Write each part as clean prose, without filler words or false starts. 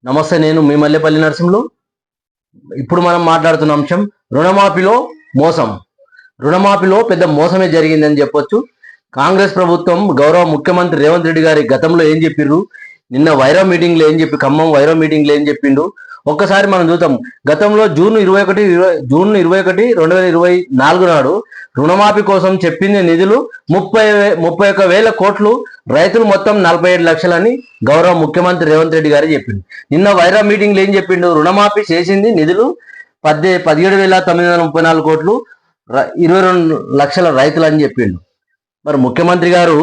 నమస్తే, నేను మీ మల్లెపల్లి నరసింహులు. ఇప్పుడు మనం మాట్లాడుతున్న అంశం రుణమాఫీలో మోసం. రుణమాఫీలో పెద్ద మోసమే జరిగిందని చెప్పొచ్చు. కాంగ్రెస్ ప్రభుత్వం గౌరవ ముఖ్యమంత్రి రేవంత్ రెడ్డి గారి గతంలో ఏం చెప్పిర్రు, నిన్న వైరా మీటింగ్ లో ఏం చెప్పి ఖమ్మం వైరా మీటింగ్ లో ఏం చెప్పిండు ఒక్కసారి మనం చూద్దాం. గతంలో జూన్ 21 నాడు రుణమాఫీ కోసం చెప్పింది నిధులు 31,000 కోట్లు, రైతులు మొత్తం 47 లక్షలని గౌరవ ముఖ్యమంత్రి రేవంత్ రెడ్డి గారు చెప్పిండు. నిన్న వైరా మీటింగ్ లో ఏం చెప్పిండు, రుణమాఫీ చేసింది నిధులు 17,934 కోట్లు, 22 లక్షల రైతులు అని చెప్పిండు. మరి ముఖ్యమంత్రి గారు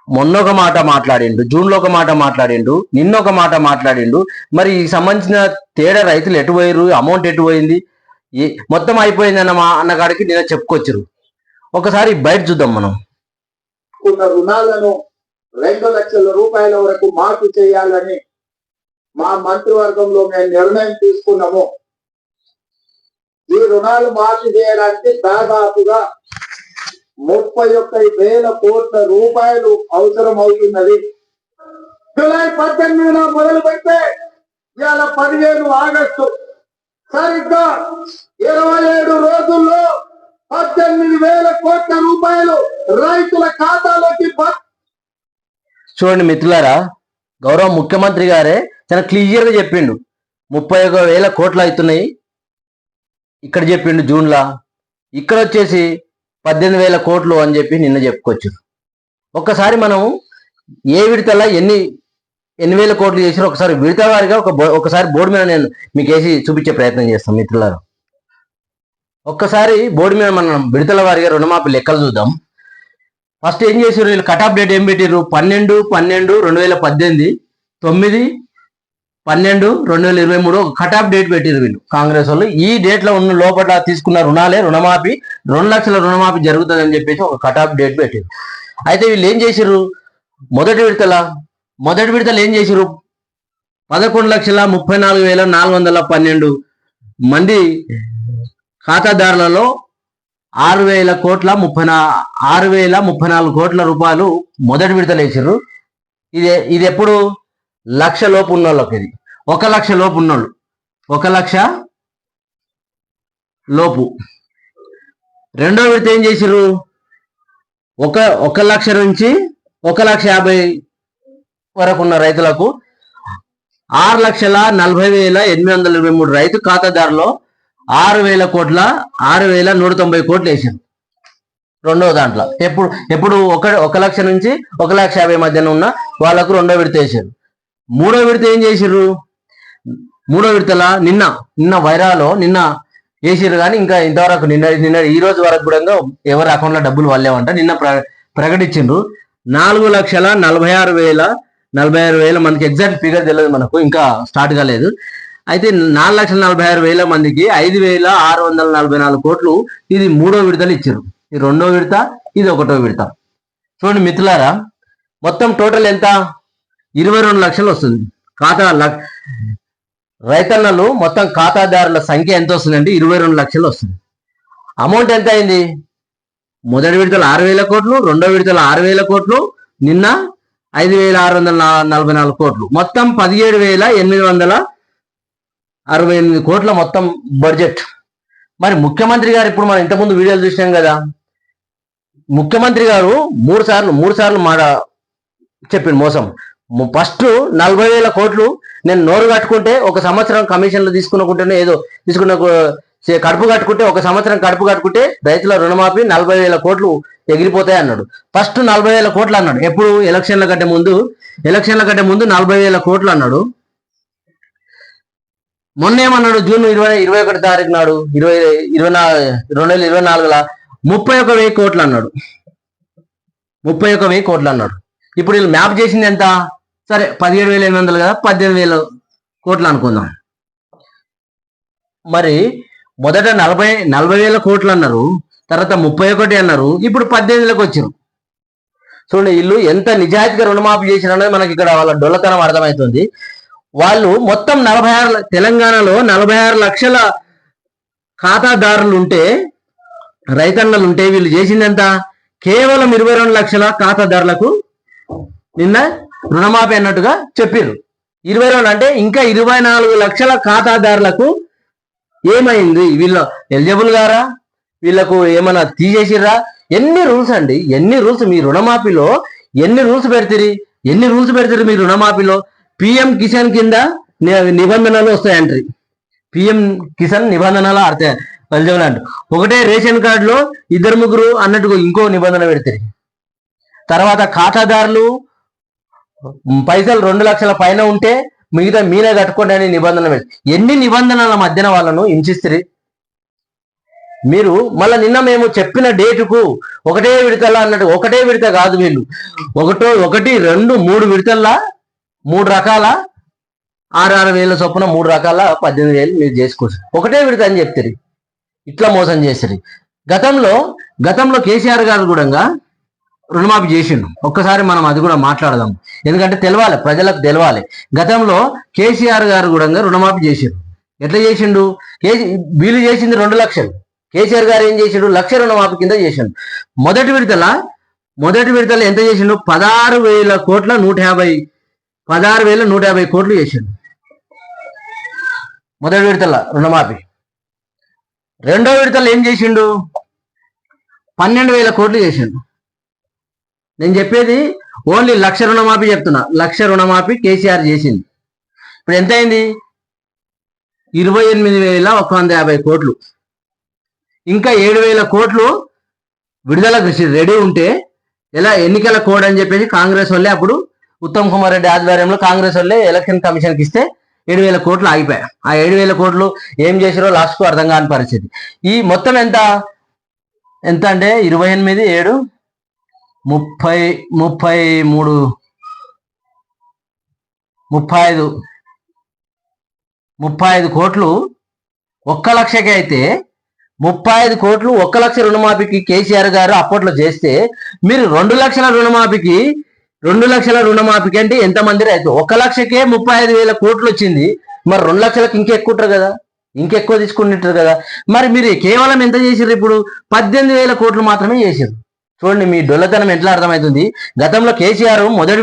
మొన్న ఒక మాట మాట్లాడిండు, జూన్లో ఒక మాట మాట్లాడిండు, నిన్న ఒక మాట మాట్లాడిండు. మరి ఈ సంబంధించిన తేడా రైతులు ఎటు పోయారు, అమౌంట్ ఎటు పోయింది, మొత్తం అయిపోయింది అన్న కాడికి నిన్న చెప్పుకొచ్చారు. ఒకసారి బయట చూద్దాం మనం. రుణాలను 2 లక్షల రూపాయల వరకు మార్పు చేయాలని మా మంత్రివర్గంలో మేము నిర్ణయం తీసుకున్నాము. ఈ రుణాలు మార్పు చేయడానికి దాదాపుగా 31,000 కోట్ల రూపాయలు అవసరం అవుతున్నది. జూలై 18న మొదలు పెడితే ఇవాళ 15 ఆగస్టు, సరిగ్గా 27 రోజుల్లో 18,000 కోట్ల రూపాయలు రైతుల ఖాతాలోకి. చూడండి మిత్రులారా, గౌరవ ముఖ్యమంత్రి గారే చాలా క్లియర్గా చెప్పిండు 31,000 కోట్లు అవుతున్నాయి. ఇక్కడ చెప్పిండు జూన్లా, ఇక్కడ వచ్చేసి 18,000 కోట్లు అని చెప్పి నిన్న చెప్పుకోవచ్చు. ఒక్కసారి మనం ఏ విడతలా ఎన్ని వేల కోట్లు చేసినా ఒకసారి విడత వారిగా ఒకసారి బోర్డు మీద నేను మీకు వేసి చూపించే ప్రయత్నం చేస్తాం మిత్రులారా. ఒక్కసారి బోర్డు మీద మనం విడతల వారిగా రుణమాఫీ లెక్కలు చూద్దాం. ఫస్ట్ ఏం చేసారు వీళ్ళు, కట్ ఆఫ్ డేట్ ఏం పెట్టారు, 12/12/2018, 9/12/2023 ఒక కట్ ఆఫ్ డేట్ పెట్టారు వీళ్ళు కాంగ్రెస్ వాళ్ళు. ఈ డేట్ లో ఉన్న లోపల తీసుకున్న రుణాలే రుణమాఫీ, 2 లక్షల రుణమాఫీ జరుగుతుంది అని చెప్పేసి ఒక కట్ ఆఫ్ డేట్ పెట్టారు. అయితే వీళ్ళు ఏం చేసారు, మొదటి విడతలు ఏం చేసారు, 11,34,412 మంది ఖాతాదారులలో 6,034 కోట్ల రూపాయలు మొదటి విడతలు వేసారు. ఇది ఎప్పుడు 1,00,000 లోపు ఉన్న వాళ్ళకి, ఇది 1,00,000 లోపు ఉన్నోళ్ళు, 1,00,000 లోపు. రెండో విడత ఏం చేసారు, 1,00,000 నుంచి 1,50,000 వరకు ఉన్న రైతులకు 6,40,823 రైతు ఖాతాదారులో 6,000 కోట్ల 6,190 కోట్లు వేసారు రెండవ దాంట్లో. ఎప్పుడు 1,00,000 నుంచి 1,50,000 మధ్యన ఉన్న వాళ్ళకు రెండో విడత వేసారు. మూడో విడత ఏం చేసిర్రు, మూడో విడతల నిన్న వైరాలో నిన్న వేసిర్రు, కానీ ఇంకా ఇంతవరకు నిన్న ఈ రోజు వరకు కూడా ఎవరి అకౌంట్లో డబ్బులు వాళ్ళేవంట. నిన్న ప్రకటించిండ్రు 4,46,000 మనకి ఎగ్జాక్ట్ ఫిగర్ తెలియదు, మనకు ఇంకా స్టార్ట్ కాలేదు. అయితే 4,46,000 మందికి 5,644 కోట్లు ఇది మూడో విడతలు ఇచ్చారు. ఇది రెండో విడత, ఇది ఒకటో విడత. చూడండి మిత్రులారా, మొత్తం టోటల్ ఎంత, 22 లక్షలు వస్తుంది. రైతన్నలు మొత్తం ఖాతాదారుల సంఖ్య ఎంత వస్తుందంటే 22 లక్షలు వస్తుంది. అమౌంట్ ఎంత అయింది, మొదటి విడతలు 6,000 కోట్లు, రెండో విడతలు 6,000 కోట్లు, నిన్న 5,644 కోట్లు, మొత్తం 17,868 కోట్ల మొత్తం బడ్జెట్. మరి ముఖ్యమంత్రి గారు, ఇప్పుడు మనం ఇంతకుముందు వీడియోలు చూసినాం కదా, ముఖ్యమంత్రి గారు మూడు సార్లు మాట చెప్పింది మోసం. ఫస్ట్ 40,000 కోట్లు నేను నోరు కట్టుకుంటే ఒక సంవత్సరం కమిషన్లు తీసుకున్నకుంటేనే ఏదో కడుపు కట్టుకుంటే, ఒక సంవత్సరం కడుపు కట్టుకుంటే రైతుల రుణమాఫీ 40,000 కోట్లు ఎగిరిపోతాయి అన్నాడు. ఫస్ట్ 40,000 కోట్లు అన్నాడు. ఎప్పుడు, ఎలక్షన్ల కంటే ముందు 40,000 కోట్లు అన్నాడు. మొన్న ఏమన్నాడు, జూన్ 21 తారీఖు నాడు 2024 31,000 కోట్లు అన్నాడు. 31,000 కోట్లు అన్నాడు. ఇప్పుడు వీళ్ళు మ్యాప్ చేసింది ఎంత, సరే 17,800 కదా, 18,000 కోట్లు అనుకుందాం. మరి మొదట 40,000 కోట్లు అన్నారు, తర్వాత 31 అన్నారు, ఇప్పుడు 18,000కి వచ్చారు. చూడండి వీళ్ళు ఎంత నిజాయితీగా రుణమాఫీ చేసిననేది మనకి ఇక్కడ వాళ్ళ డొల్లతనం అర్థమవుతుంది. వాళ్ళు మొత్తం 46, తెలంగాణలో 46 లక్షల ఖాతాదారులు ఉంటే, రైతన్నలు ఉంటే, వీళ్ళు చేసింది ఎంత, కేవలం 22 లక్షల ఖాతాదారులకు నిన్న రుణమాఫీ అన్నట్టుగా చెప్పారు. 22 అంటే ఇంకా 24 లక్షల ఖాతాదారులకు ఏమైంది? వీళ్ళు ఎలిజిబుల్ గారా? వీళ్ళకు ఏమైనా తీసేసిర్రా? ఎన్ని రూల్స్ అండి, ఎన్ని రూల్స్ మీ రుణమాఫీలో, ఎన్ని రూల్స్ పెడతారు మీ రుణమాఫీలో? పిఎం కిసాన్ కింద నిబంధనలు వస్తాయంట్రీ. పిఎం కిసాన్ నిబంధనలు ఎలిజిబుల్ అంట. ఒకటే రేషన్ కార్డులో 2-3 అన్నట్టుగా ఇంకో నిబంధన పెడతారు. తర్వాత ఖాతాదారులు పైసలు 2 లక్షల పైన ఉంటే మిగతా మీరే కట్టుకోండి అని నిబంధన పెడతారు. ఎన్ని నిబంధనల మధ్యన వాళ్ళను హింసిస్తారు మీరు. మళ్ళీ నిన్న మేము చెప్పిన డేటుకు ఒకటే విడతల అన్నట్టు, ఒకటే విడత కాదు వీళ్ళు, 1, 2, 3 విడతల్లా 3 రకాల 6 వేల చొప్పున 3 రకాల 18,000 మీరు చేసుకోవచ్చు. ఒకటే విడత అని చెప్తారు. ఇట్లా మోసం చేస్తారు. గతంలో కేసీఆర్ గారు కూడా రుణమాఫీ చేసిండు. ఒక్కసారి మనం అది కూడా మాట్లాడదాం, ఎందుకంటే తెలవాలి, ప్రజలకు తెలవాలి. గతంలో కేసీఆర్ గారు కూడా రుణమాఫీ చేసిండు. ఎట్లా చేసిండు? వీళ్ళు చేసింది 2 లక్షలు, కేసీఆర్ గారు ఏం చేసిండు? 1,00,000 రుణమాఫీ కింద చేసిండు. మొదటి విడతల ఎంత చేసిండు? 16,000 కోట్ల 16,150 కోట్లు చేసిండు మొదటి విడతల రుణమాఫీ. రెండో విడతలు ఏం చేసిండు? 12,000 కోట్లు చేసిండు. నేను చెప్పేది ఓన్లీ 1,00,000 రుణమాఫీ చెప్తున్నా. 1,00,000 రుణమాఫీ కేసీఆర్ చేసింది. ఇప్పుడు ఎంత అయింది? 28,150 కోట్లు. ఇంకా 7,000 కోట్లు విడుదలకు రెడీ ఉంటే, ఎలా ఎన్నికల కోడ్ అని చెప్పేసి కాంగ్రెస్ వాళ్ళే అప్పుడు ఉత్తమ్ కుమార్ రెడ్డి ఆధ్వర్యంలో కాంగ్రెస్ వాళ్ళే ఎలక్షన్ కమిషన్కి ఇస్తే 7,000 కోట్లు ఆగిపోయాయి. ఆ 7,000 కోట్లు ఏం చేసారో లాస్ట్కు అర్థం కాని పరిస్థితి. ఈ మొత్తం ఎంత అంటే 28, 7, 33, 35 కోట్లు 1,00,000కి అయితే 35 కోట్లు 1,00,000 రుణమాఫీకి కేసీఆర్ గారు అప్పట్లో చేస్తే, మీరు 2 లక్షల రుణమాఫీకి అంటే ఎంతమంది రైతు? 1,00,000కే 35,000 కోట్లు వచ్చింది. మరి 2 లక్షలకు ఇంకెక్కుంటారు కదా, ఇంకెక్కువ తీసుకుంటుంటారు కదా. మరి మీరు కేవలం ఎంత చేసారు? ఇప్పుడు 18,000 కోట్లు మాత్రమే చేశారు. చూడండి మీ డొల్లతనం ఎట్లా అర్థమవుతుంది. గతంలో కేసీఆర్ గారు మొదటి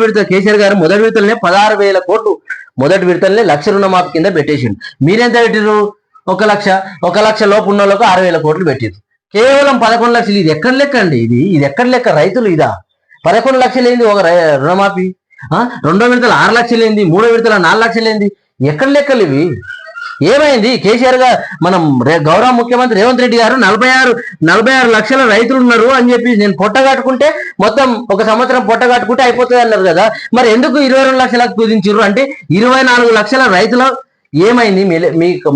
విడతలనే 16,000 కోట్లు మొదటి విడతలనే 1,00,000 రుణమాఫీ కింద పెట్టేసిండు. మీరెంత పెట్టిరు? 1,00,000 లోపు ఉన్న వాళ్ళకు 6,000 కోట్లు పెట్టిరు. కేవలం 11 లక్షలు. ఇది ఎక్కడ లెక్క అండి? ఇది ఎక్కడ లెక్క? రైతులు ఇదా? 11 లక్షలు ఏంది ఒక రుణమాఫీ? రెండో విడతలు 6 లక్షలు ఏంది? మూడో విడతల 4 లక్షలు ఏంది? ఎక్కడ లెక్కలు ఇవి? ఏమైంది? కేసీఆర్ గారు, మనం గౌరవ ముఖ్యమంత్రి రేవంత్ రెడ్డి గారు 46 లక్షల రైతులు ఉన్నారు అని చెప్పి నేను పొట్టగట్టుకుంటే, మొత్తం ఒక సంవత్సరం పొట్టగట్టుకుంటే అయిపోతుంది అన్నారు కదా. మరి ఎందుకు 22 లక్షలకు కుదించారు? అంటే 24 లక్షల రైతులు ఏమైంది?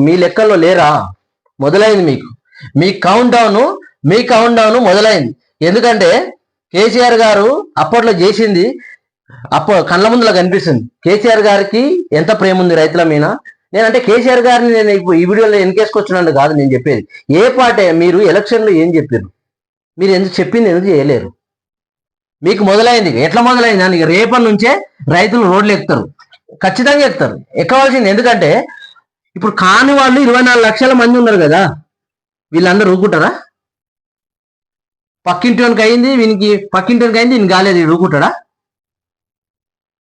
మీ లెక్కల్లో లేరా? మొదలైంది మీ కౌంట్ డౌన్ మొదలైంది. ఎందుకంటే కేసీఆర్ గారు అప్పట్లో చేసింది కళ్ళ ముందులా కనిపిస్తుంది. కేసీఆర్ గారికి ఎంత ప్రేమ ఉంది రైతుల మీద. నేనంటే కేసీఆర్ గారిని నేను ఈ వీడియోలో ఎన్కేసుకొచ్చినట్టు కాదు నేను చెప్పేది. ఏ పాటే మీరు ఎలక్షన్లో ఏం చెప్పారు? మీరు ఎందుకు చేయలేరు? మీకు మొదలైంది. ఎట్లా మొదలైంది అని రేపటి నుంచే రైతులు రోడ్లు ఎక్కుతారు, ఖచ్చితంగా ఎక్కుతారు, ఎక్కవలసింది. ఎందుకంటే ఇప్పుడు కాని వాళ్ళు 24 లక్షల మంది ఉన్నారు కదా, వీళ్ళందరూ ఊరుకుంటారా? పక్కింటికి అయింది ఈయన కాలేదు, ఊరుకుంటాడా?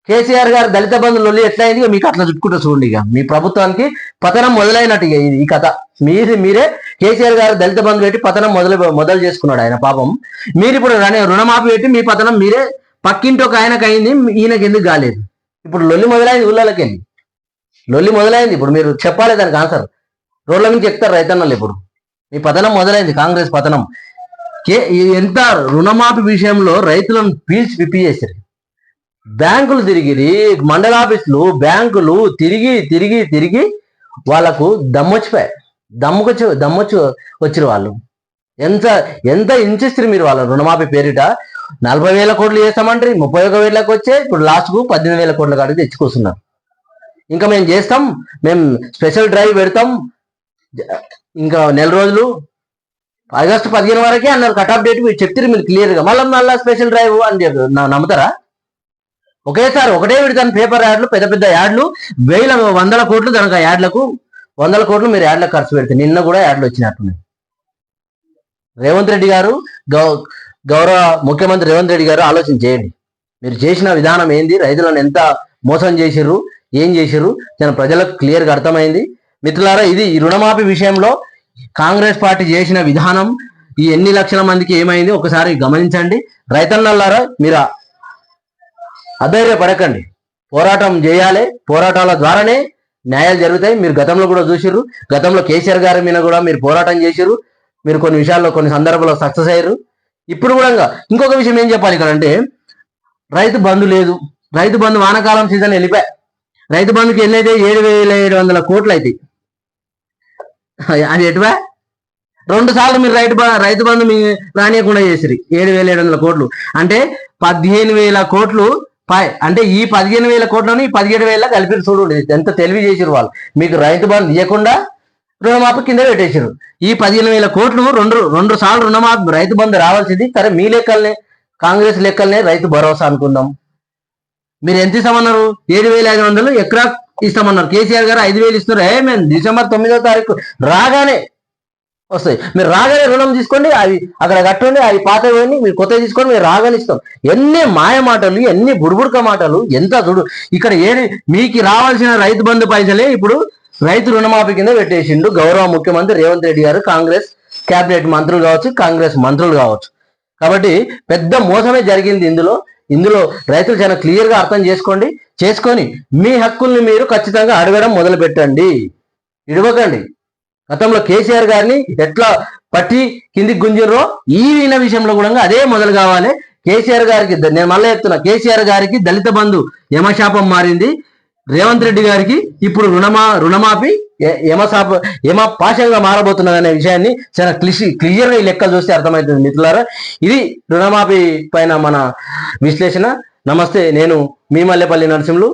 కేసీఆర్ గారు దళిత బంధువులు ఎట్లా అయింది మీకు అట్లా చుట్టుకుంటా చూడండి. ఇక మీ ప్రభుత్వానికి పతనం మొదలైనట్టు ఈ కథ. మీరే కేసీఆర్ గారు దళిత బంధు పెట్టి పతనం మొదలు చేసుకున్నాడు ఆయన పాపం. మీరు ఇప్పుడు రుణమాఫీ పెట్టి మీ పతనం మీరే. పక్కింటి ఒక ఆయనకు అయింది, ఈయనకి ఎందుకు కాలేదు? ఇప్పుడు లొల్లి మొదలైంది, ఊళ్ళకి వెళ్ళి లొల్లి మొదలైంది. ఇప్పుడు మీరు చెప్పాలి దానికి ఆన్సర్. రోడ్ల నుంచి చెప్తారు రైతన్నలు. ఇప్పుడు మీ పతనం మొదలైంది, కాంగ్రెస్ పతనం. ఎంత రుణమాఫీ విషయంలో రైతులను పిప్పి చేశారు. బ్యాంకులు తిరిగి, మండలాఫీసులు, బ్యాంకులు తిరిగి వాళ్ళకు దమ్మొచ్చిపోయాయి. దమ్మొచ్చి వచ్చిరు వాళ్ళు. ఎంత హింసిస్తారు మీరు వాళ్ళ రుణమాఫీ పేరిట. 40,000 కోట్లు చేస్తామంటారు, 31,000లకు వచ్చే ఇప్పుడు లాస్ట్కు 18,000 కోట్ల కాడికి తెచ్చుకొస్తున్నారు. ఇంకా మేము చేస్తాం, మేము స్పెషల్ డ్రైవ్ పెడతాం, ఇంకా నెల రోజులు ఆగస్టు 15 వరకే అన్నారు కట్ ఆఫ్ డేట్. మీరు చెప్తారు మీరు క్లియర్గా, మళ్ళీ స్పెషల్ డ్రైవ్ అని చెప్పి నమ్ముతారా? ఒకేసారి ఒకటే విడతాను పేపర్ యాడ్లు, పెద్ద యాడ్లు, 100 కోట్లు దానికి యాడ్లకు 100 కోట్లు మీరు యాడ్లకు ఖర్చు పెడితే నిన్న కూడా యాడ్లు వచ్చినట్టున్నాయి. రేవంత్ రెడ్డి గారు, గౌరవ ముఖ్యమంత్రి రేవంత్ రెడ్డి గారు ఆలోచన చేయండి. మీరు చేసిన విధానం ఏంది? రైతులను ఎంత మోసం చేసిర్రు? ఏం చేశారు తన ప్రజలకు క్లియర్గా అర్థమైంది. మిత్రులారా, ఇది ఈ రుణమాఫీ విషయంలో కాంగ్రెస్ పార్టీ చేసిన విధానం ఈ ఎన్ని లక్షల మందికి ఏమైంది ఒకసారి గమనించండి. రైతన్నలారా, మీరు అధైర్యపడకండి, పోరాటం చేయాలి. పోరాటాల ద్వారానే న్యాయాలు జరుగుతాయి. మీరు గతంలో కూడా చూసిర్రు, గతంలో కేసీఆర్ గారి మీద కూడా మీరు పోరాటం చేసిర్రు. మీరు కొన్ని విషయాల్లో కొన్ని సందర్భాల్లో సక్సెస్ అయ్యారు. ఇప్పుడు కూడా ఇంకొక విషయం ఏం చెప్పాలి ఇక్కడ అంటే, రైతు బంధు లేదు. రైతు బంధు వానాకాలం సీజన్ వెళ్ళిపోయి రైతు బంధుకి ఎన్నైతే 7,700 కోట్లు అవుతాయి. అది ఎటువా 2 సార్లు మీరు రైతు బంధు మీ రానియకుండా చేసిరి 7,700 కోట్లు అంటే 15,000 కోట్లు అంటే ఈ 15,000 కోట్లను ఈ 17,000 కలిపి చూడండి ఎంత తెలివి చేసిరు వాళ్ళు. మీకు రైతు బంధు ఇవ్వకుండా రుణమాఫీ కింద పెట్టేసారు. ఈ 15,000 కోట్లు రెండు సార్లు రుణమాఫీ రైతు బంధు రావాల్సింది. సరే మీ లెక్కలనే కాంగ్రెస్ లెక్కలనే రైతు భరోసా అనుకుందాం. మీరు ఎంత ఇస్తామన్నారు? 7,500 ఎకరా ఇస్తామన్నారు. కేసీఆర్ గారు 5,000 ఇస్తున్నారు. మేము డిసెంబర్ 9వ తారీఖు రాగానే వస్తాయి. మీరు రాగానే రుణం తీసుకోండి, అవి అక్కడ కట్టండి, అవి పాత పోయి మీరు కొత్తవి తీసుకోండి, మీరు రాగానే ఇస్తాం. ఎన్ని మాయ మాటలు, ఎన్ని బుడుబుడక మాటలు, ఎంత చూడు. ఇక్కడ మీకు రావాల్సిన రైతు బంధు పైసలే ఇప్పుడు రైతు రుణమాఫీ కింద పెట్టేసిండు గౌరవ ముఖ్యమంత్రి రేవంత్ రెడ్డి గారు, కాంగ్రెస్ కేబినెట్ మంత్రులు కావచ్చు, కాంగ్రెస్ మంత్రులు కావచ్చు. కాబట్టి పెద్ద మోసమే జరిగింది ఇందులో రైతులు చాలా క్లియర్ గా అర్థం చేసుకొని మీ హక్కుల్ని మీరు ఖచ్చితంగా అడగడం మొదలు పెట్టండి, ఇడవకండి. గతంలో కేసీఆర్ గారిని ఎట్లా పట్టి కిందికి గుంజిర్రో ఈ విషయంలో కూడా అదే మొదలు కావాలి. కేసీఆర్ గారికి నేను మళ్ళీ చెప్తున్నా, కేసీఆర్ గారికి దళిత బంధు యమశాపం మారింది. రేవంత్ రెడ్డి గారికి ఇప్పుడు రుణమాఫీ యమ పాశంగా మారబోతున్నది అనే విషయాన్ని చాలా క్లియర్గా ఈ లెక్కలు చూస్తే అర్థమవుతుంది మిత్రులారా. ఇది రుణమాఫీ పైన మన విశ్లేషణ. నమస్తే, నేను మీ మల్లెపల్లి నరసింహులు.